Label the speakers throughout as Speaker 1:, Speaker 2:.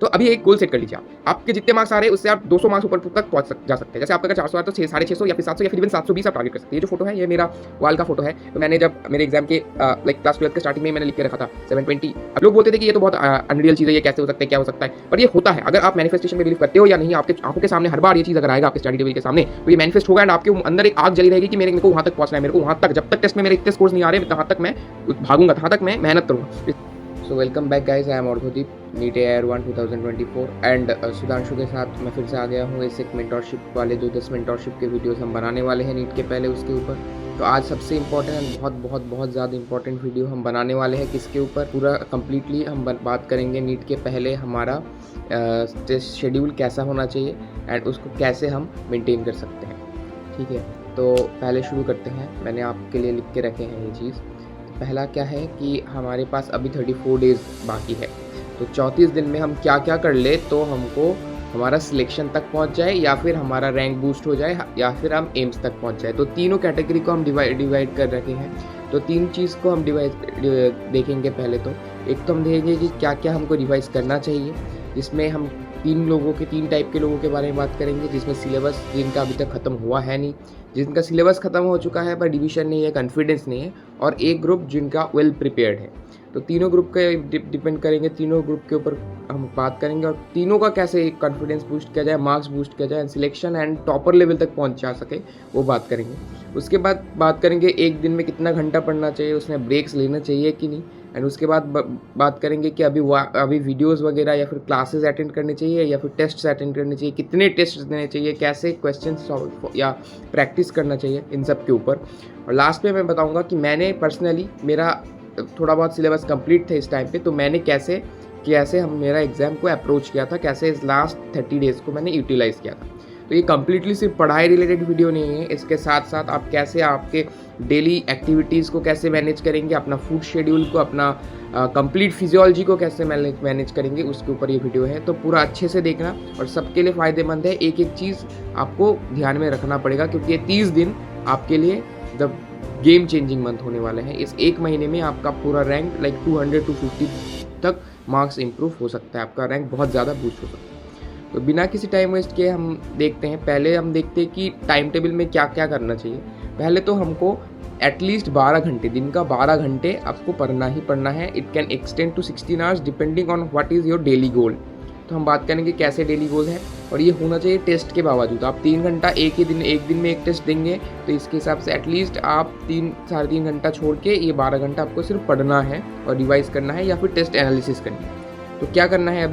Speaker 1: तो अभी एक गोल सेट कर लीजिए आप। आपके जितने मार्क्स आ रहे हैं उससे आप 200 मार्क्स ऊपर तक पहुँच जा सकते हैं। जैसे आपका अगर 400 आया तो 600 या फिर 700 या फिर इवन 720 आप टारगेट कर सकते हैं। ये जो फोटो है ये मेरा वाल का फोटो है। तो मैंने जब मेरे एग्जाम के लाइक क्लास 12 के स्टार्टिंग में मैंने लिख के रखा था 720। अब लोग बोलते थे कि ये तो बहुत अनरियल चीज़ है, ये कैसे हो सकता है, क्या हो सकता है, पर ये होता है। अगर आप मैनिफेस्टेशन में बिलीव करते हो या नहीं, आपके आंखों के सामने हर बार ये चीज़ अगर आएगा आपके स्टडी टेबल के सामने, तो ये मैनिफेस्ट होगा एंड आपके अंदर एक आग जली रहेगी कि मेरे को वहाँ तक पहुँचना है, मेरे को वहाँ तक, जब तक टेस्ट में मेरे इतने स्कोर्स नहीं आ रहे तहाँ तक मैं भागूंगा, तहाँ तक मैं मेहनत करूँगा। So welcome back guys, I am Arghodeep, NEET AIR 1 2024 and Sudhanshu के साथ मैं फिर से आ गया हूँ इस एक मेंटरशिप वाले जो 10 मेंटरशिप के वीडियोस हम बनाने वाले हैं नीट के पहले उसके ऊपर। तो आज सबसे इम्पोर्टेंट, बहुत ज़्यादा इंपॉर्टेंट वीडियो हम बनाने वाले हैं किसके ऊपर, पूरा कम्प्लीटली हम बात करेंगे नीट के पहले हमारा टेस्ट शेड्यूल कैसा होना चाहिए एंड उसको कैसे हम मेनटेन कर सकते हैं। ठीक है, तो पहले शुरू करते हैं। मैंने आपके लिए लिख के रखे हैं ये चीज़। पहला क्या है कि हमारे पास अभी 34 डेज़ बाकी है, तो 34 दिन में हम क्या क्या कर ले तो हमको हमारा सिलेक्शन तक पहुंच जाए या फिर हमारा रैंक बूस्ट हो जाए या फिर हम एम्स तक पहुंच जाए। तो तीनों कैटेगरी को हम डिवाइड कर रखे हैं। तो तीन चीज़ को हम देखेंगे। पहले तो एक तो हम देखेंगे कि क्या क्या हमको रिवाइज करना चाहिए, जिसमें हम तीन टाइप के लोगों के बारे में बात करेंगे, जिसमें सिलेबस जिनका अभी तक ख़त्म हुआ है नहीं, जिनका सिलेबस ख़त्म हो चुका है पर डिवीजन नहीं है, कॉन्फिडेंस नहीं है, और एक ग्रुप जिनका वेल प्रिपेयर्ड है। तो तीनों ग्रुप के डिपेंड करेंगे, तीनों ग्रुप के ऊपर हम बात करेंगे और तीनों का कैसे कॉन्फिडेंस बूस्ट किया जाए, मार्क्स बूस्ट किया जाए, सिलेक्शन एंड टॉपर लेवल तक पहुंच जा सके, वो बात करेंगे। उसके बाद बात करेंगे एक दिन में कितना घंटा पढ़ना चाहिए, उसमें ब्रेक्स लेना चाहिए कि नहीं, एंड उसके बाद बात करेंगे कि अभी वीडियोस वगैरह या फिर क्लासेस अटेंड करने चाहिए या फिर टेस्ट्स अटेंड करने चाहिए, कितने टेस्ट देने चाहिए, कैसे क्वेश्चन सॉल्व या प्रैक्टिस करना चाहिए, इन सब के ऊपर। और लास्ट में मैं बताऊंगा कि मैंने पर्सनली, मेरा थोड़ा बहुत सिलेबस कंप्लीट थे इस टाइम पे, तो मैंने कैसे हम मेरा एग्ज़ाम को अप्रोच किया था, कैसे इस लास्ट 30 डेज़ को मैंने यूटिलाइज़ किया था। तो ये कम्प्लीटली सिर्फ पढ़ाई रिलेटेड वीडियो नहीं है, इसके साथ साथ आप कैसे आपके डेली एक्टिविटीज़ को कैसे मैनेज करेंगे, अपना फूड शेड्यूल को, अपना कंप्लीट फिजियोलॉजी को कैसे मैनेज करेंगे, उसके ऊपर ये वीडियो है। तो पूरा अच्छे से देखना और सबके लिए फ़ायदेमंद है। एक एक चीज़ आपको ध्यान में रखना पड़ेगा क्योंकि ये 30 दिन आपके लिए द गेम चेंजिंग मंथ होने वाले हैं। इस एक महीने में आपका पूरा रैंक लाइक 200-250 तक मार्क्स इंप्रूव हो सकता है, आपका रैंक बहुत ज़्यादा बूस्ट हो सकता है। तो बिना किसी टाइम वेस्ट के हम देखते हैं। पहले हम देखते हैं कि टाइम टेबल में क्या क्या करना चाहिए। पहले तो हमको एटलीस्ट 12 घंटे, दिन का 12 घंटे आपको पढ़ना ही पढ़ना है। It can extend to 16 hours depending on what is your daily goal. तो हम बात करेंगे कैसे डेली गोल है, और ये होना चाहिए टेस्ट के बावजूद। आप 3 घंटा एक दिन में एक टेस्ट देंगे, तो इसके हिसाब से एटलीस्ट आप 3-3.5 घंटा छोड़ के ये 12 घंटा आपको सिर्फ पढ़ना है और रिवाइज करना है या फिर टेस्ट एनालिसिस करनी है। तो क्या करना है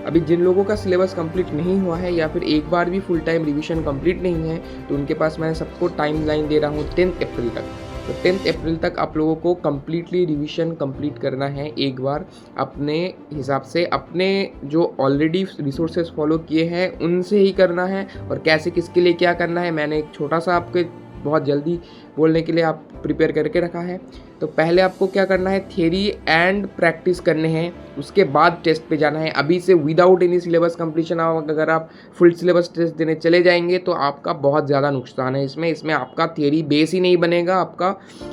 Speaker 1: अभी जिन लोगों का सिलेबस कंप्लीट नहीं हुआ है या फिर एक बार भी फुल टाइम रिवीजन कंप्लीट नहीं है, तो उनके पास मैं सबको टाइम लाइन दे रहा हूँ 10 अप्रैल तक। तो 10 अप्रैल तक आप लोगों को कम्प्लीटली रिवीजन कंप्लीट करना है एक बार अपने हिसाब से, अपने जो ऑलरेडी रिसोर्सेज फॉलो किए हैं उनसे ही करना है। और कैसे किसके लिए क्या करना है मैंने एक छोटा सा आपके बहुत जल्दी बोलने के लिए आप प्रिपेयर करके रखा है। तो पहले आपको क्या करना है, थियरी एंड प्रैक्टिस करने हैं, उसके बाद टेस्ट पे जाना है। अभी से विदाउट एनी सिलेबस कंप्लीशन अगर आप फुल सिलेबस टेस्ट देने चले जाएंगे तो आपका बहुत ज़्यादा नुकसान है इसमें आपका थियरी बेस ही नहीं बनेगा। आपका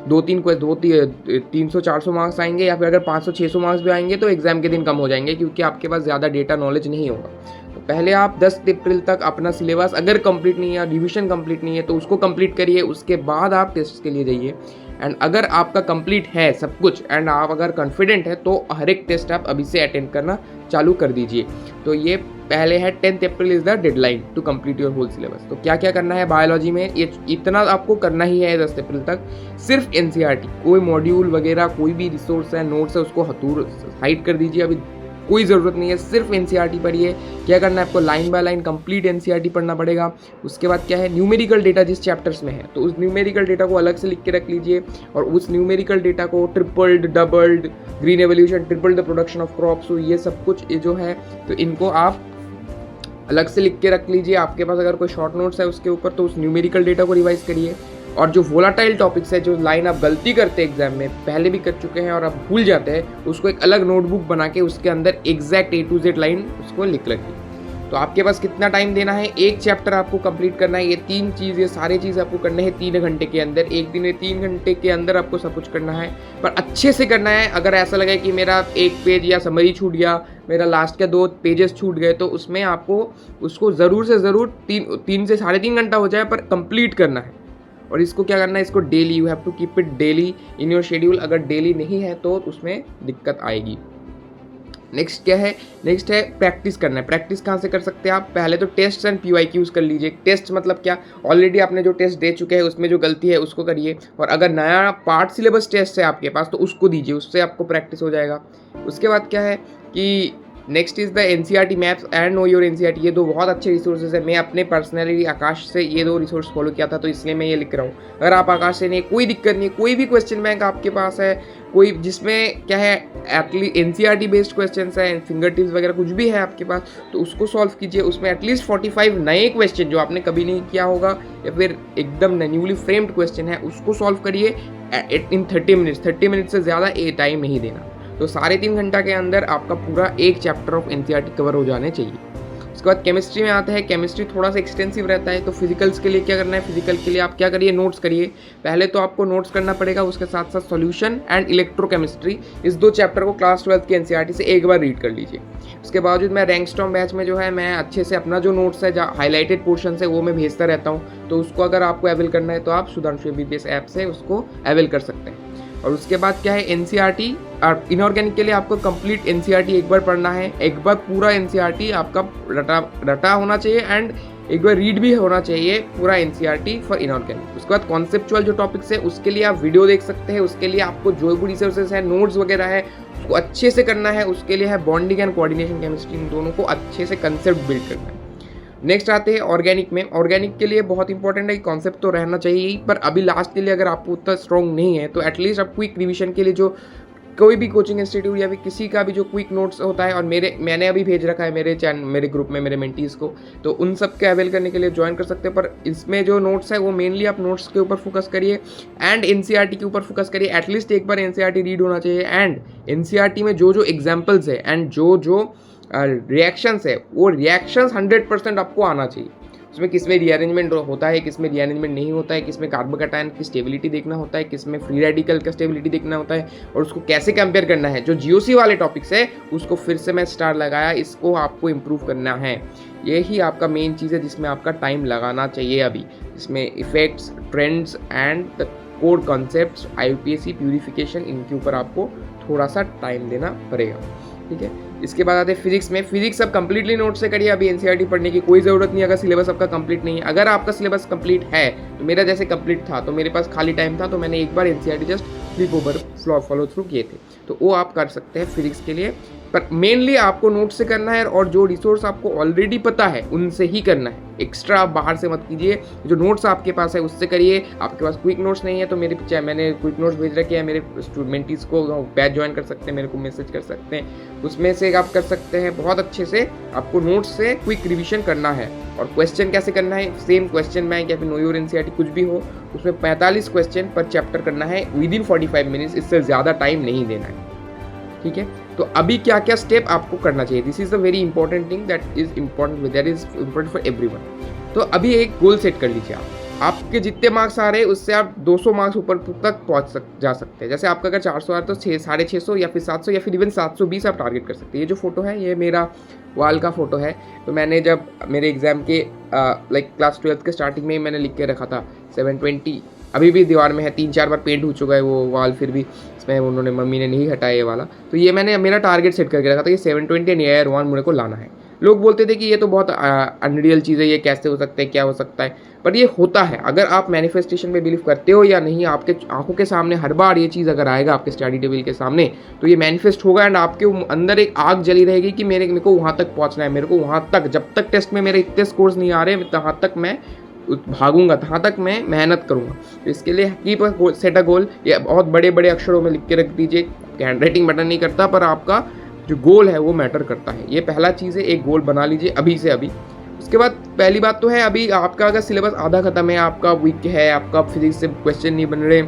Speaker 1: 300-400 मार्क्स आएंगे या फिर अगर 500-600 मार्क्स भी आएंगे तो एग्ज़ाम के दिन कम हो जाएंगे क्योंकि आपके पास ज़्यादा डेटा नॉलेज नहीं होगा। तो पहले आप 10 अप्रैल तक अपना सिलेबस अगर कंप्लीट नहीं है, रिवीजन कंप्लीट नहीं है, तो उसको कंप्लीट करिए। उसके बाद आप टेस्ट के लिए जाइए। एंड अगर आपका कंप्लीट है सब कुछ एंड आप अगर कॉन्फिडेंट है तो हर एक टेस्ट आप अभी से अटेंड करना चालू कर दीजिए। तो ये पहले है 10 April is the deadline to complete your whole syllabus. तो क्या क्या करना है बायोलॉजी में, ये इतना आपको करना ही है 10 अप्रैल तक। सिर्फ NCERT, कोई मॉड्यूल वगैरह कोई भी रिसोर्स है, नोट्स है, उसको हाइड कर दीजिए। अभी कोई ज़रूरत नहीं है, सिर्फ NCERT पढ़िए। क्या करना है आपको, line by line complete NCERT पढ़ना पड़ेगा। उसके बाद क्या है, न्यूमेरिकल डेटा जिस चैप्टर्स में है तो उस न्यूमेरिकल डेटा को अलग से लिख के रख लीजिए और उस न्यूमेरिकल डेटा को tripled, doubled, green evolution, tripled the production of crops, तो ये सब कुछ ये जो है तो इनको आप अलग से लिख के रख लीजिए। आपके पास अगर कोई शॉर्ट नोट्स है उसके ऊपर तो उस न्यूमेरिकल डेटा को रिवाइज करिए। और जो वोलाटाइल टॉपिक्स है, जो लाइन आप गलती करते हैं एग्जाम में, पहले भी कर चुके हैं और आप भूल जाते हैं, उसको एक अलग नोटबुक बना के उसके अंदर exact A to Z line उसको लिख रखिए। तो आपके पास कितना टाइम देना है, एक चैप्टर आपको कंप्लीट करना है, ये 3 चीज़, ये सारी चीज़ आपको करना है 3 घंटे के अंदर। एक दिन में 3 घंटे के अंदर आपको सब कुछ करना है, पर अच्छे से करना है। अगर ऐसा लगे कि मेरा 1 पेज या समरी छूट गया, मेरा लास्ट के 2 पेजेस छूट गए, तो उसमें आपको उसको ज़रूर से ज़रूर 3 से साढ़े 3 घंटा हो जाए पर कंप्लीट करना है। और इसको क्या करना है, इसको daily, you have to keep it daily in your schedule. अगर डेली नहीं है तो उसमें दिक्कत आएगी। नेक्स्ट क्या है, नेक्स्ट है प्रैक्टिस करना है। प्रैक्टिस कहाँ से कर सकते हैं आप, पहले तो टेस्ट एंड PYQs कर लीजिए। टेस्ट मतलब क्या, ऑलरेडी आपने जो टेस्ट दे चुके हैं उसमें जो गलती है उसको करिए, और अगर नया पार्ट सिलेबस टेस्ट है आपके पास तो उसको दीजिए, उससे आपको प्रैक्टिस हो जाएगा। उसके बाद क्या है कि next is the NCERT maps and know your NCERT। ये 2 बहुत अच्छे रिसोर्सेज है। मैं अपने पर्सनली आकाश से ये 2 रिसोर्स फॉलो किया था, तो इसलिए मैं ये लिख रहा हूँ। अगर आप आकाश से नहीं, कोई दिक्कत नहीं, कोई भी क्वेश्चन बैंक आपके पास है, कोई जिसमें क्या है एटलीस्ट NCERT बेस्ड क्वेश्चन है, फिंगर टिप्स वगैरह कुछ भी है आपके पास, तो उसको सॉल्व कीजिए। उसमें एटलीस्ट 45 नए क्वेश्चन जो आपने कभी नहीं किया होगा या फिर एकदम न्यूली फ्रेम्ड क्वेश्चन है, उसको सॉल्व करिए इन 30 मिनट्स। 30 मिनट से ज़्यादा ये टाइम नहीं देना। तो साढ़े 3 घंटा के अंदर आपका पूरा एक चैप्टर ऑफ NCERT कवर हो जाने चाहिए। उसके बाद केमिस्ट्री में आता है। केमिस्ट्री थोड़ा सा एक्सटेंसिव रहता है, तो फिजिकल्स के लिए क्या करना है, फिजिकल के लिए आप क्या करिए, नोट्स करिए। पहले तो आपको नोट्स करना पड़ेगा, उसके साथ साथ सॉल्यूशन एंड इलेक्ट्रोकेमिस्ट्री, इस 2 चैप्टर को क्लास 12 की NCERT से एक बार रीड कर लीजिए। उसके बावजूद मैं रैंकस्टॉर्म बैच में जो है मैं अच्छे से अपना जो नोट्स है, जहाँ हाईलाइटेड पोर्शन है, वो मैं भेजता रहता हूँ। तो उसको अगर आपको अवेल करना है तो आप सुधांशु MBBS ऐप से उसको अवेल कर सकते हैं। और उसके बाद क्या है, NCERT और इनऑर्गेनिक के लिए आपको कंप्लीट NCERT एक बार पढ़ना है। एक बार पूरा NCERT आपका रटा होना चाहिए एंड एक बार रीड भी होना चाहिए पूरा NCERT फॉर इनऑर्गेनिक। उसके बाद कॉन्सेप्चुअल जो टॉपिक्स है उसके लिए आप वीडियो देख सकते हैं। उसके लिए आपको जो भी रिसोर्सेज है, नोट्स वगैरह है, उसको अच्छे से करना है। उसके लिए है बॉन्डिंग एंड कोऑर्डिनेशन केमिस्ट्री, इन दोनों को अच्छे से कंसेप्ट बिल्ड करना है। नेक्स्ट आते हैं ऑर्गेनिक में। ऑर्गेनिक के लिए बहुत इंपॉर्टेंट है, कॉन्सेप्ट तो रहना चाहिए ही, पर अभी लास्ट के लिए अगर आपको उतना स्ट्रॉन्ग नहीं है तो एटलीस्ट आप क्विक रिवीजन के लिए जो कोई भी कोचिंग इंस्टीट्यूट या फिर किसी का भी जो क्विक नोट्स होता है, और मैंने अभी भेज रखा है मेरे ग्रुप में मेरे मेंटीज को, तो उन सब के अवेल करने के लिए ज्वाइन कर सकते हैं। पर इसमें जो नोट्स है वो मेनली आप नोट्स के ऊपर फोकस करिए एंड NCERT के ऊपर फोकस करिए। एटलीस्ट एक बार NCERT रीड होना चाहिए एंड NCERT में जो एग्जाम्पल्स है एंड जो रिएक्शंस है, वो रिएक्शंस 100% आपको आना चाहिए। उसमें किस में रीअरेंजमेंट होता है, किस में रीअरेंजमेंट नहीं होता है, किस में कार्बोकैटायन की स्टेबिलिटी देखना होता है, किस में फ्री रेडिकल का स्टेबिलिटी देखना होता है, और उसको कैसे कंपेयर करना है। जो GOC वाले टॉपिक्स है उसको फिर से मैं स्टार लगाया, इसको आपको इम्प्रूव करना है। यही आपका मेन चीज़ है जिसमें आपका टाइम लगाना चाहिए अभी। इसमें effects, trends and the core concepts, IUPAC purification, इनके ऊपर आपको थोड़ा सा टाइम देना पड़ेगा। ठीक है। इसके बाद आते हैं फिजिक्स में। फिजिक्स अब कंप्लीटली नोट से करिए, अभी NCERT पढ़ने की कोई ज़रूरत नहीं अगर सिलेबस आपका कंप्लीट नहीं है। अगर आपका सिलेबस कंप्लीट है तो मेरा जैसे कंप्लीट था, तो मेरे पास खाली टाइम था, तो मैंने एक बार NCERT just slip over follow through किए थे, तो वो आप कर सकते हैं फिजिक्स के लिए। पर मेनली आपको नोट से करना है, और जो रिसोर्स आपको ऑलरेडी पता है उनसे ही करना है। एक्स्ट्रा आप बाहर से मत कीजिए। जो नोट्स आपके पास है उससे करिए। आपके पास क्विक नोट्स नहीं है तो मैंने क्विक नोट्स भेज रखे हैं, मेरे स्टूडेंटीज़ को बैच ज्वाइन कर सकते हैं, मेरे को मैसेज कर सकते हैं, उसमें से आप कर सकते हैं। बहुत अच्छे से आपको नोट्स से क्विक रिविजन करना है। और क्वेश्चन कैसे करना है, सेम क्वेश्चन बैंक या फिर नो योर NCERT कुछ भी हो, उसमें 45 क्वेश्चन पर चैप्टर करना है विदिन 45 मिनट्स, इससे ज़्यादा टाइम नहीं देना है। ठीक है। तो अभी क्या क्या स्टेप आपको करना चाहिए, this is the very important thing that is important for everyone. तो अभी एक गोल सेट कर लीजिए। आपके जितने मार्क्स आ रहे हैं उससे आप 200 मार्क्स ऊपर तक जा सकते हैं। जैसे आपका अगर 400 आ रहा है तो 600 या फिर 700 या फिर इवन 720 आप टारगेट कर सकते हैं। ये जो फोटो है ये मेरा वाल का फोटो है। तो मैंने जब मेरे एग्जाम के क्लास 12 के स्टार्टिंग में ही मैंने लिख के रखा था 720, अभी भी दीवार में है, 3-4 बार पेंट हो चुका है वो वाल, फिर भी इसमें उन्होंने मम्मी ने नहीं हटाया ये वाला। तो ये मैंने मेरा टारगेट सेट करके रखा था कि 720 एंड AIR 1 मेरे को लाना है। लोग बोलते थे कि ये तो बहुत अनरियल चीज़ है, ये कैसे हो सकता है, क्या हो सकता है, पर ये होता है। अगर आप मैनिफेस्टेशन में बिलीव करते हो या नहीं, आपके आंखों के सामने हर बार ये चीज़ अगर आएगा आपके स्टडी टेबल के सामने, तो ये मैनिफेस्ट होगा एंड आपके अंदर एक आग जली रहेगी कि मेरे को वहाँ तक पहुँचना है, मेरे को वहाँ तक, जब तक टेस्ट में मेरे इतने स्कोर्स नहीं आ रहे वहाँ तक मैं भागूंगा, तहाँ तक मैं मेहनत करूंगा। तो इसके लिए कीप सेट अ गोल, ये बहुत बड़े बड़े अक्षरों में लिख के रख दीजिए। हैंड राइटिंग मैटर नहीं करता, पर आपका जो गोल है वो मैटर करता है। ये पहला चीज़ है, एक गोल बना लीजिए अभी से अभी। उसके बाद पहली बात तो है, अभी आपका अगर सिलेबस आधा खत्म है, आपका वीक है, आपका फिजिक्स से क्वेश्चन नहीं बन रहे,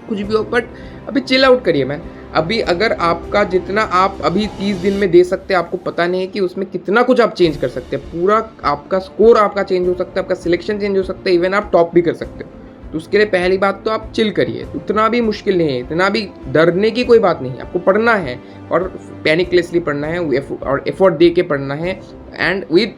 Speaker 1: कुछ भी हो, बट अभी चिल आउट करिए मैन। अभी अगर आपका जितना आप अभी 30 दिन में दे सकते हैं, आपको पता नहीं है कि उसमें कितना कुछ आप चेंज कर सकते हैं। पूरा आपका स्कोर आपका चेंज हो सकता है, आपका सिलेक्शन चेंज हो सकता है, इवन आप टॉप भी कर सकते हो। तो उसके लिए पहली बात तो आप चिल करिए, उतना भी मुश्किल नहीं है, इतना भी डरने की कोई बात नहीं है। आपको पढ़ना है और पैनिकलेसली पढ़ना है और एफर्ट दे के पढ़ना है एंड विद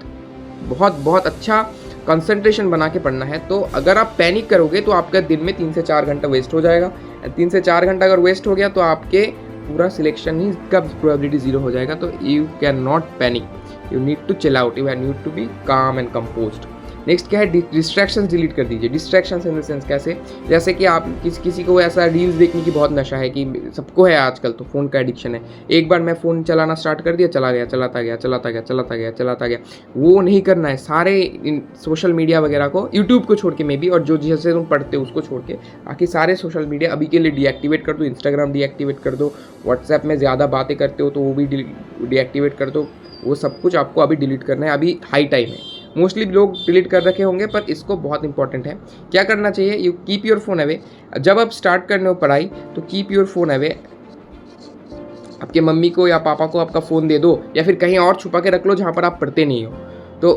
Speaker 1: बहुत बहुत अच्छा कंसंट्रेशन बना के पढ़ना है। तो अगर आप पैनिक करोगे तो आपका दिन में 3 से 4 घंटा वेस्ट हो जाएगा। 3 से 4 घंटा अगर वेस्ट हो गया तो आपके पूरा सिलेक्शन ही का प्रोबेबिलिटी जीरो हो जाएगा। तो you can not panic, you need to chill out, you need to be calm and composed. Next क्या है, डिस्ट्रैक्शंस डिलीट कर दीजिए। डिस्ट्रैक्शंस इन द सेंस कैसे, जैसे कि आप किसी को ऐसा रील्स देखने की बहुत नशा है कि सबको है आजकल, तो फ़ोन का एडिक्शन है। एक बार मैं फ़ोन चलाना स्टार्ट कर दिया, चला गया, चलाता गया, चलाता गया, चलाता गया, चलाता गया। वो नहीं करना है। सारे इन सोशल मीडिया वगैरह को, यूट्यूब को छोड़ के मे बी, और जो जैसे तुम पढ़ते हो उसको छोड़ के बाकी सारे सोशल मीडिया अभी के लिए डीएक्टिवेट कर दो। इंस्टाग्राम डीएक्टिवेट कर दो, व्हाट्सएप में ज़्यादा बातें करते हो तो वो भी डीएक्टिवेट कर दो। वो सब कुछ आपको अभी डिलीट करना है, अभी हाई टाइम है। मोस्टली लोग डिलीट कर रखे होंगे पर इसको बहुत इंपॉर्टेंट है। क्या करना चाहिए, you keep your phone away. जब आप स्टार्ट करने हो पढ़ाई तो कीप योर फोन अवे। आपके मम्मी को या पापा को आपका फ़ोन दे दो, या फिर कहीं और छुपा के रख लो जहाँ पर आप पढ़ते नहीं हो। तो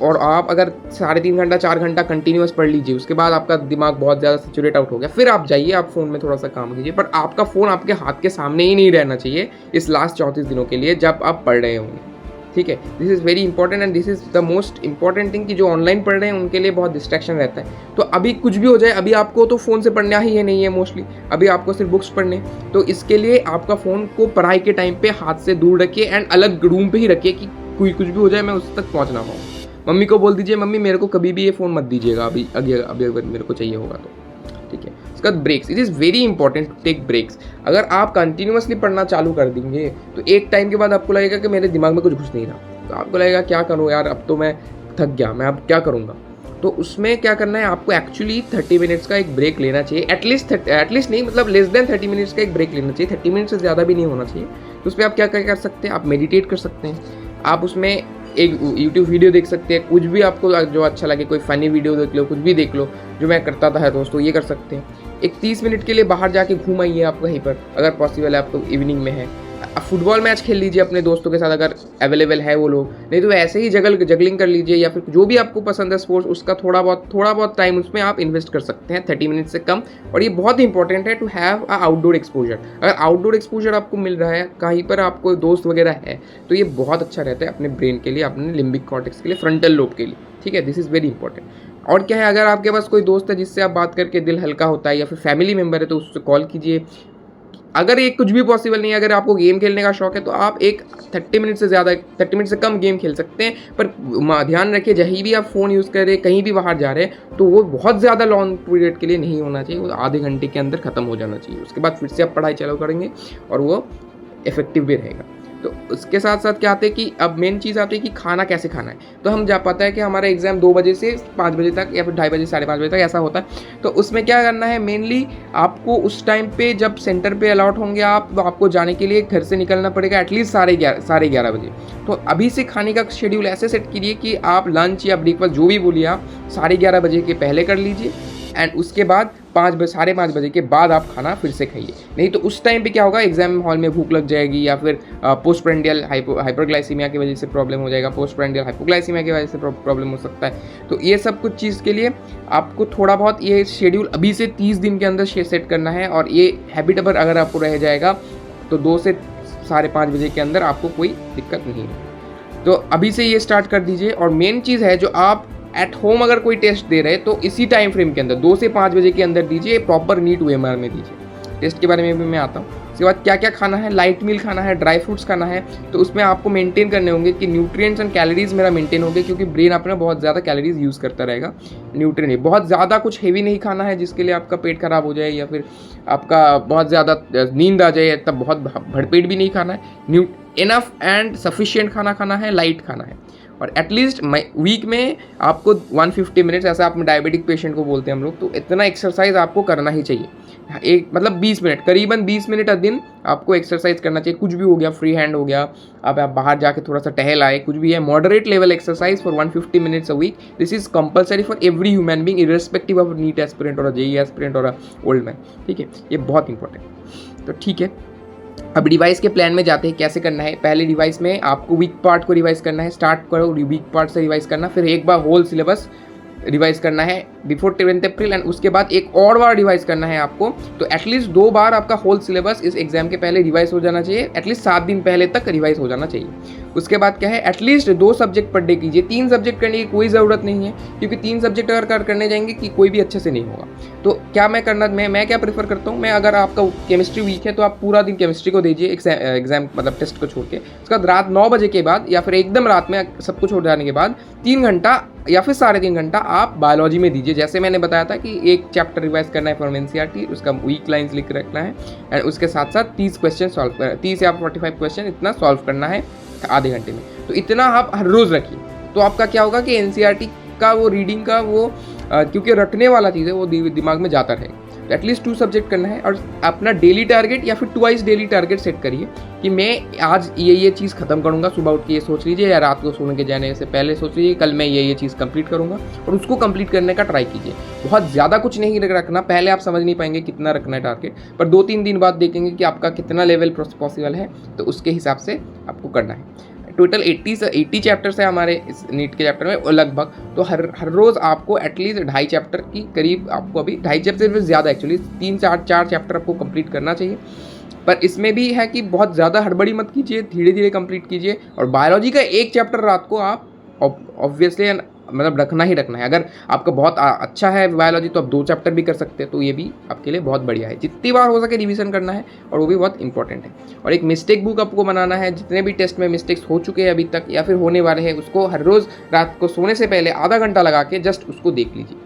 Speaker 1: और आप अगर 3.5 घंटा 4 घंटा कंटिन्यूस पढ़ लीजिए, उसके बाद आपका दिमाग बहुत ज़्यादा सेचुरेट आउट हो गया, फिर आप जाइए, आप फ़ोन में थोड़ा सा काम कीजिए। पर आपका फ़ोन आपके हाथ के सामने ही नहीं रहना चाहिए इस लास्ट 34 दिनों के लिए जब आप पढ़ रहे होंगे। ठीक है, this is very important and this is the most important thing कि जो ऑनलाइन पढ़ रहे हैं उनके लिए बहुत डिस्ट्रैक्शन रहता है। तो अभी कुछ भी हो जाए, अभी आपको तो फ़ोन से पढ़ना ही है नहीं है मोस्टली, अभी आपको सिर्फ बुक्स पढ़ने। तो इसके लिए आपका फ़ोन को पढ़ाई के टाइम पे हाथ से दूर रखिए एंड अलग रूम पे ही रखिए कि कोई कुछ भी हो जाए मैं उस तक पहुँच ना पाऊँ। मम्मी को बोल दीजिए, मम्मी मेरे को कभी भी ये फ़ोन मत दीजिएगा अभी अगर मेरे को चाहिए होगा तो। ठीक है, इसका breaks, it is very important to take breaks. अगर आप कंटिन्यूसली पढ़ना चालू कर देंगे तो एक टाइम के बाद आपको लगेगा कि मेरे दिमाग में कुछ घुस नहीं रहा, तो आपको लगेगा क्या करूँ यार, अब तो मैं थक गया, मैं अब क्या करूँगा। तो उसमें क्या करना है, आपको एक्चुअली 30 मिनट्स का एक ब्रेक लेना चाहिए। एटलीस्ट नहीं, मतलब लेस देन 30 मिनट्स का एक ब्रेक लेना चाहिए। 30 मिनट से ज़्यादा भी नहीं होना चाहिए। तो उस पर आप क्या कर सकते हैं, आप मेडिटेट कर सकते हैं, आप उसमें एक यूट्यूब वीडियो देख सकते हैं, कुछ भी आपको जो अच्छा लगे, कोई फ़नी वीडियो देख लो, कुछ भी देख लो, जो मैं करता था दोस्तों, ये कर सकते हैं। एक 30 मिनट के लिए बाहर जाके घूम आइए आप कहीं पर, अगर पॉसिबल है, आपको इवनिंग में है। फुटबॉल मैच खेल लीजिए अपने दोस्तों के साथ अगर अवेलेबल है वो लोग, नहीं तो ऐसे ही जगलिंग कर लीजिए, या फिर जो भी आपको पसंद है स्पोर्ट्स, उसका थोड़ा बहुत टाइम उसमें आप इन्वेस्ट कर सकते हैं, 30 मिनट से कम। और ये बहुत इंपॉर्टेंट है to have a outdoor exposure. अगर आउटडोर एक्सपोजर आपको मिल रहा है, कहीं पर आपको दोस्त वगैरह है, तो ये बहुत अच्छा रहता है अपने ब्रेन के लिए, अपने लिम्बिक कॉर्टेक्स के लिए, फ्रंटल लोब के लिए। ठीक है, दिस इज़ वेरी इंपॉर्टेंट। और क्या है, अगर आपके पास कोई दोस्त है जिससे आप बात करके दिल हल्का होता है, या फिर फैमिली मेम्बर है, तो उससे कॉल कीजिए। अगर ये कुछ भी पॉसिबल नहीं है, अगर आपको गेम खेलने का शौक है, तो आप एक 30 मिनट से कम गेम खेल सकते हैं। पर ध्यान रखिए, जहीं भी आप फ़ोन यूज़ कर रहे हैं, कहीं भी बाहर जा रहे हैं, तो वो बहुत ज़्यादा लॉन्ग पीरियड के लिए नहीं होना चाहिए, वो आधे घंटे के अंदर ख़त्म हो जाना चाहिए। उसके बाद फिर से आप पढ़ाई चालू करेंगे और वो इफेक्टिव भी रहेगा। तो उसके साथ साथ क्या आते हैं कि अब मेन चीज़ आती है कि खाना कैसे खाना है। तो हम जा पाता है कि हमारा एग्ज़ाम 2 बजे से 5 बजे तक, या फिर 2:30 बजे 5:30 बजे तक ऐसा होता है। तो उसमें क्या करना है, मेनली आपको उस टाइम पे जब सेंटर पे अलॉट होंगे आप, तो आपको जाने के लिए घर से निकलना पड़ेगा एटलीस्ट 11:30 बजे। तो अभी से खाने का शेड्यूल ऐसे सेट कीजिए कि आप लंच या ब्रेकफास्ट जो भी बोलिए आप 11:30 बजे के पहले कर लीजिए, एंड उसके बाद 5:30 बजे के बाद आप खाना फिर से खाइए। नहीं तो उस टाइम पे क्या होगा, एग्जाम हॉल में भूख लग जाएगी, या फिर पोस्टप्रेंडियल हाइपरग्लाइसीमिया की वजह से प्रॉब्लम हो जाएगा, पोस्टप्रेंडियल हाइपोग्लाइसीमिया की वजह से प्रॉब्लम हो सकता है। तो ये सब कुछ चीज़ के लिए आपको थोड़ा बहुत ये शेड्यूल अभी से 30 दिन के अंदर सेट करना है, और ये हैबिट अगर आपको रह जाएगा तो 2 से 5:30 बजे के अंदर आपको कोई दिक्कत नहीं है। तो अभी से ये स्टार्ट कर दीजिए। और मेन चीज़ है, जो आप एट होम अगर कोई टेस्ट दे रहे हैं तो इसी टाइम फ्रेम के अंदर 2 से 5 बजे के अंदर दीजिए, प्रॉपर नीट OMR में दीजिए। टेस्ट के बारे में भी मैं आता हूँ। उसके बाद क्या क्या खाना है, लाइट मील खाना है, ड्राई फ्रूट्स खाना है। तो उसमें आपको मेंटेन करने होंगे कि न्यूट्रिएंट्स एंड कैलोरीज मेरा मेंटेन होंगे, क्योंकि ब्रेन अपना बहुत ज़्यादा कैलोरीज यूज़ करता रहेगा। न्यूट्रिएंट बहुत ज़्यादा कुछ हेवी नहीं खाना है जिसके लिए आपका पेट खराब हो जाए, या फिर आपका बहुत ज़्यादा नींद आ जाए, तब बहुत भरपेट भी नहीं खाना है। इनफ एंड सफिशिएंट खाना है, लाइट खाना है। और एटलीस्ट वीक में आपको 150 मिनट्स, ऐसा आप डायबिटिक पेशेंट को बोलते हैं हम लोग, तो इतना एक्सरसाइज आपको करना ही चाहिए। एक मतलब 20 मिनट, करीबन 20 मिनट दिन आपको एक्सरसाइज करना चाहिए। कुछ भी हो गया, फ्री हैंड हो गया, आप बाहर जाके थोड़ा सा टहल आए, कुछ भी है, moderate level exercise for 150 minutes a week. This is compulsory for every human being, irrespective of NEET aspirant और जेईई एस्पिरेंट और ओल्ड मैन। ठीक है, ये बहुत इंपॉर्टेंट। तो ठीक है, अब रिवाइज के प्लान में जाते हैं कैसे करना है। पहले रिवाइज में आपको वीक पार्ट को रिवाइज करना है, स्टार्ट करो वीक पार्ट से रिवाइज करना, फिर एक बार होल सिलेबस रिवाइज करना है बिफोर 10 अप्रैल, एंड उसके बाद एक और बार रिवाइज करना है आपको। तो एटलीस्ट 2 बार आपका होल सिलेबस इस एग्जाम के पहले रिवाइज हो जाना चाहिए, एटलीस्ट 7 दिन पहले तक रिवाइज हो जाना चाहिए। उसके बाद क्या है, एटलीस्ट 2 सब्जेक्ट पर डे कीजिए, 3 सब्जेक्ट करने की कोई ज़रूरत नहीं है, क्योंकि 3 सब्जेक्ट अगर करने जाएंगे कि कोई भी अच्छे से नहीं होगा। तो क्या मैं क्या प्रेफर करता हूँ, मैं अगर आपका केमिस्ट्री वीक है तो आप पूरा दिन केमिस्ट्री को दीजिए एग्जाम मतलब टेस्ट को छोड़ के, उसके बाद रात 9 बजे के बाद या फिर एकदम रात में सब कुछ हो जाने के बाद 3 घंटा या फिर 3.5 घंटा आप बायोलॉजी में दीजिए। जैसे मैंने बताया था कि एक चैप्टर रिवाइज करना है फ्रॉम एनसीईआरटी, उसका वीक लाइंस लिख रखना है, एंड उसके साथ साथ 30 क्वेश्चन सॉल्व 30 या 45 क्वेश्चन इतना सॉल्व करना है आधे घंटे में। तो इतना आप हर रोज़ रखिए, तो आपका क्या होगा कि एनसीईआरटी का वो रीडिंग का वो क्योंकि रटने वाला चीज़ है वो दिमाग में जाता रहेगा। तो एटलीस्ट 2 सब्जेक्ट करना है, और अपना डेली टारगेट या फिर ट्वाइस डेली टारगेट सेट करिए कि मैं आज ये चीज़ खत्म करूँगा। सुबह उठ के ये सोच लीजिए, या रात को सोने के जाने से पहले सोच लीजिए कल मैं ये चीज़ कंप्लीट करूँगा, और उसको कंप्लीट करने का ट्राई कीजिए। बहुत ज़्यादा कुछ नहीं रखना, पहले आप समझ नहीं पाएंगे कितना रखना है टारगेट, पर 2-3 दिन बाद देखेंगे कि आपका कितना लेवल पॉसिबल है, तो उसके हिसाब से आपको करना है। टोटल 80 चैप्टर्स है हमारे इस नीट के चैप्टर में लगभग, तो हर रोज़ आपको एटलीस्ट 2.5 चैप्टर की करीब, आपको अभी 2.5 चैप्टर से ज़्यादा एक्चुअली 3-4 चैप्टर आपको कंप्लीट करना चाहिए। पर इसमें भी है कि बहुत ज़्यादा हड़बड़ी मत कीजिए, धीरे धीरे कंप्लीट कीजिए। और बायोलॉजी का 1 चैप्टर रात को आप ऑब्वियसली मतलब रखना ही रखना है। अगर आपका बहुत अच्छा है बायोलॉजी तो आप 2 चैप्टर भी कर सकते हैं, तो ये भी आपके लिए बहुत बढ़िया है। जितनी बार हो सके रिवीजन करना है, और वो भी बहुत इंपॉर्टेंट है। और एक मिस्टेक बुक आपको बनाना है, जितने भी टेस्ट में मिस्टेक्स हो चुके हैं अभी तक या फिर होने वाले हैं, उसको हर रोज़ रात को सोने से पहले आधा घंटा लगा के जस्ट उसको देख लीजिए,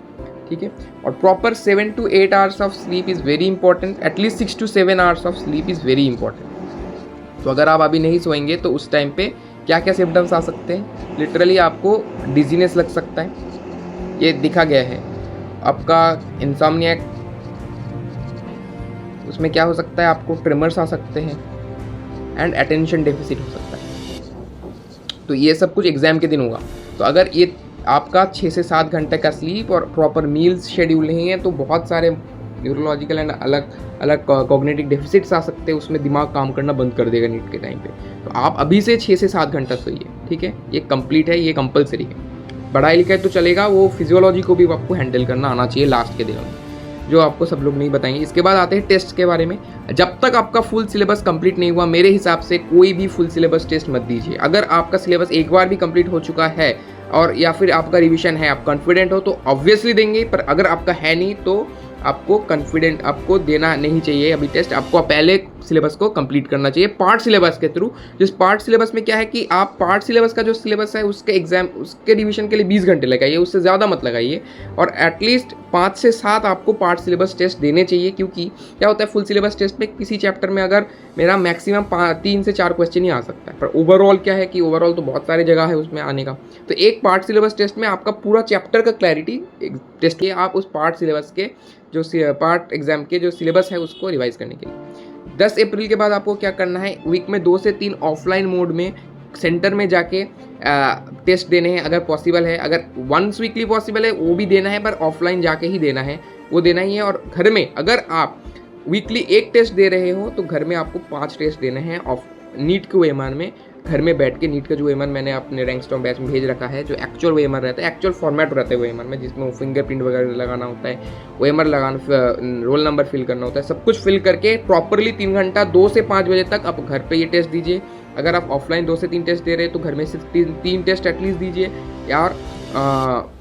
Speaker 1: ठीक है। और proper 7 to 8 hours of sleep is very important, at least 6 to 7 hours of sleep is very important. तो अगर आप अभी नहीं सोएंगे तो उस टाइम पे क्या क्या सिम्टम्स आ सकते हैं, लिटरली आपको डिजीनेस लग सकता है, ये दिखा गया है। आपका इंसोम्निया, उसमें क्या हो सकता है, आपको ट्रिमर्स आ सकते हैं, एंड अटेंशन डेफिसिट हो सकता है। तो ये सब कुछ एग्जाम के दिन होगा। तो अगर ये आपका 6 से 7 घंटे का स्लीप और प्रॉपर मील्स शेड्यूल नहीं है, तो बहुत सारे न्यूरोलॉजिकल एंड अलग अलग कॉग्निटिव डेफिसिट्स आ सकते हैं, उसमें दिमाग काम करना बंद कर देगा नीट के टाइम पे। तो आप अभी से 6 से 7 घंटा सोइए, ठीक है, ये कंप्लीट है, ये कंपलसरी है। पढ़ाई लिखाई तो चलेगा, वो फिजियोलॉजी को भी आपको हैंडल करना आना चाहिए लास्ट के दिनों में, जो आपको सब लोग नहीं बताएंगे। इसके बाद आते हैं टेस्ट के बारे में। जब तक आपका फुल सिलेबस कंप्लीट नहीं हुआ, मेरे हिसाब से कोई भी फुल सिलेबस टेस्ट मत दीजिए। अगर आपका सिलेबस एक बार भी कंप्लीट हो चुका है और या फिर आपका रिवीजन है, आप कॉन्फिडेंट हो, तो ऑब्वियसली देंगे। पर अगर आपका है नहीं तो आपको देना नहीं चाहिए अभी टेस्ट। आपको पहले सिलेबस को कंप्लीट करना चाहिए पार्ट सिलेबस के थ्रू। जिस पार्ट सिलेबस में क्या है कि आप पार्ट सिलेबस का जो सिलेबस है उसके एग्जाम, उसके रिवीजन के लिए 20 घंटे लगाइए, उससे ज़्यादा मत लगाइए। और एटलीस्ट 5 से 7 आपको पार्ट सिलेबस टेस्ट देने चाहिए, क्योंकि क्या होता है फुल सिलेबस टेस्ट में किसी चैप्टर में अगर मेरा मैक्सिमम 3 से 4 क्वेश्चन ही आ सकता है, पर ओवरऑल क्या है कि ओवरऑल तो बहुत सारी जगह है उसमें आने का। तो एक पार्ट सिलेबस टेस्ट में आपका पूरा चैप्टर का क्लैरिटी टेस्ट किए आप उस पार्ट सिलेबस के जो पार्ट एग्जाम के जो सिलेबस है उसको रिवाइज करने के लिए। 10 अप्रैल के बाद आपको क्या करना है, वीक में 2 से 3 ऑफलाइन मोड में सेंटर में जाके टेस्ट देने हैं अगर पॉसिबल है। अगर वंस वीकली पॉसिबल है वो भी देना है, पर ऑफलाइन जाके ही देना है, वो देना ही है। और घर में अगर आप वीकली 1 टेस्ट दे रहे हो तो घर में आपको 5 टेस्ट देने हैं ऑफ नीट के ओएमआर में, घर में बैठ के। नीट का जो ओएमआर मैंने अपने रैंकस्टॉर्म बैच में भेज रखा है, जो एक्चुअल ओएमआर रहता है, एक्चुअल फॉर्मेट रहता है ओएमआर में, जिसमें फिंगरप्रिंट वगैरह लगाना होता है, ओएमआर लगाना, रोल नंबर फिल करना होता है, सब कुछ फिल करके प्रॉपरली 3 घंटा 2 से 5 बजे तक आप घर पे ये टेस्ट दीजिए। अगर आप ऑफलाइन 2 से 3 टेस्ट दे रहे हैं तो घर में सिर्फ 3 टेस्ट एटलीस्ट दीजिए यार।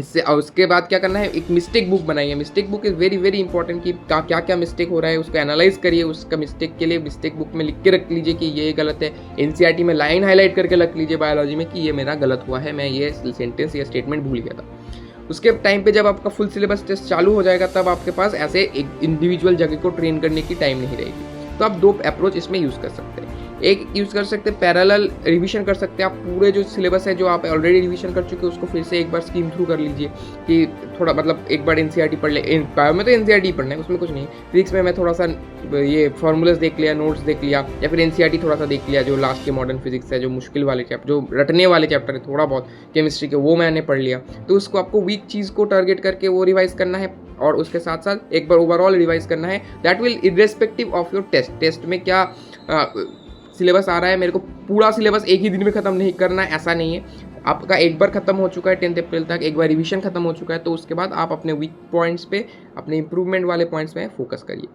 Speaker 1: इससे और उसके बाद क्या करना है, एक मिस्टेक बुक बनाइए। Mistake book is very very important कि क्या क्या मिस्टेक हो रहा है उसको एनालाइज करिए। उसका मिस्टेक के लिए मिस्टेक बुक में लिख के रख लीजिए कि ये गलत है। एनसीईआरटी में लाइन हाईलाइट करके रख लीजिए बायोलॉजी में कि ये मेरा गलत हुआ है, मैं ये सेंटेंस या स्टेटमेंट भूल गया था। उसके टाइम पे जब आपका फुल सिलेबस टेस्ट चालू हो जाएगा तब आपके पास ऐसे एक इंडिविजुअल जगह को ट्रेन करने की टाइम नहीं रहेगी। तो आप 2 अप्रोच इसमें यूज़ कर सकते हैं। एक यूज़ कर सकते हैं पैरेलल रिवीजन कर सकते हैं। आप पूरे जो सिलेबस है जो आप ऑलरेडी रिवीजन कर चुके हैं उसको फिर से एक बार स्कीम थ्रू कर लीजिए कि थोड़ा मतलब एक बार एनसीईआरटी पढ़ ले। बायो में तो एनसीईआरटी पढ़ना है, उसमें कुछ नहीं। फिजिक्स में मैं थोड़ा सा ये फॉर्मूलाज देख लिया, नोट्स देख लिया, या फिर एनसीईआरटी थोड़ा सा देख लिया जो लास्ट के मॉडर्न फिजिक्स है, जो मुश्किल वाले चैप्टर, जो रटने वाले चैप्टर है थोड़ा बहुत केमिस्ट्री के, वो मैंने पढ़ लिया। तो उसको आपको वीक चीज़ को टारगेट करके वो रिवाइज करना है। और उसके साथ साथ एक बार ओवरऑल रिवाइज करना है। That will irrespective of your test में क्या सिलेबस आ रहा है, मेरे को पूरा सिलेबस एक ही दिन में ख़त्म नहीं करना है, ऐसा नहीं है। आपका एक बार ख़त्म हो चुका है 10th अप्रैल तक, एक बार रिवीजन ख़त्म हो चुका है, तो उसके बाद आप अपने वीक पॉइंट्स पे, अपने इंप्रूवमेंट वाले पॉइंट्स पे फोकस करिए।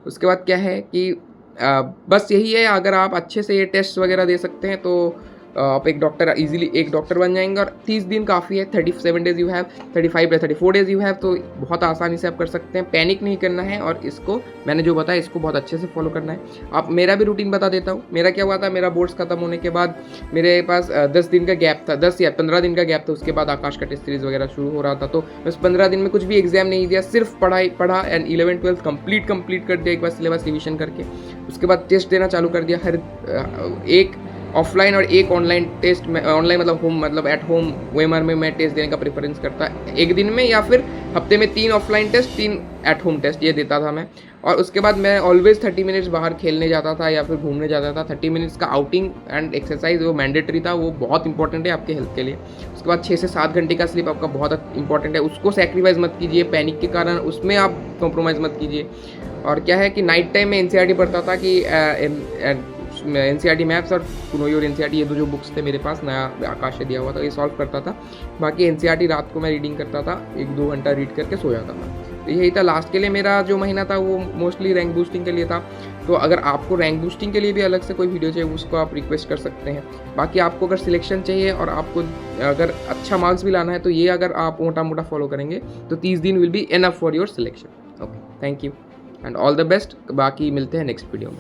Speaker 1: उसके बाद क्या है कि बस यही है, अगर आप अच्छे से ये टेस्ट वगैरह दे सकते हैं तो आप एक डॉक्टर बन जाएंगे। और 30 दिन काफ़ी है, 37 डेज यू हैव, 35 या 34 डेज यू हैव, तो बहुत आसानी से आप कर सकते हैं। पैनिक नहीं करना है और इसको मैंने जो बताया इसको बहुत अच्छे से फॉलो करना है। आप मेरा भी रूटीन बता देता हूँ। मेरा क्या हुआ था, मेरा बोर्ड्स खत्म होने के बाद मेरे पास 10 दिन का गैप था, 10 या 15 दिन का गैप था। उसके बाद आकाश का टेस्ट सीरीज़ वगैरह शुरू हो रहा था, तो बस 15 दिन में कुछ भी एग्जाम नहीं दिया, सिर्फ पढ़ा एंड 11-12 कंप्लीट कर दिया एक बार सिलेबस रिविजन करके। उसके बाद टेस्ट देना चालू कर दिया, हर एक ऑफलाइन और एक ऑनलाइन टेस्ट में, ऑनलाइन मतलब होम, मतलब एट होम OMR में मैं टेस्ट देने का प्रेफरेंस करता एक दिन में, या फिर हफ्ते में 3 offline test 3 at home test, ये देता था मैं। और उसके बाद मैं ऑलवेज 30 मिनट्स बाहर खेलने जाता था या फिर घूमने जाता था। 30 मिनट्स का आउटिंग एंड एक्सरसाइज वो मैंडेटरी था, वो बहुत इंपॉर्टेंट है आपके हेल्थ के लिए। उसके बाद 6 से 7 घंटे का स्लीप आपका बहुत इंपॉर्टेंट है, उसको सेक्रीफाइस मत कीजिए पैनिक के कारण, उसमें आप कॉम्प्रोमाइज़ मत कीजिए। और क्या है कि नाइट टाइम में NCERT पढ़ता था कि NCERT मैथ्स और नो योर NCERT, ये दो जो बुक्स थे मेरे पास, नया आकाश से दिया हुआ था, ये सॉल्व करता था। बाकी NCERT रात को मैं रीडिंग करता था, 1-2 घंटा रीड करके सो जाता था। तो यही था लास्ट के लिए मेरा जो महीना था, वो मोस्टली रैंक बूस्टिंग के लिए था। तो अगर आपको रैंक बूस्टिंग के लिए भी अलग से कोई वीडियो चाहिए, उसको आप रिक्वेस्ट कर सकते हैं। बाकी आपको अगर सिलेक्शन चाहिए और आपको अगर अच्छा मार्क्स भी लाना है, तो ये अगर आप मोटा मोटा फॉलो करेंगे तो 30 दिन will be enough for your selection. Okay, thank you and all the best. बाकी मिलते हैं नेक्स्ट वीडियो में।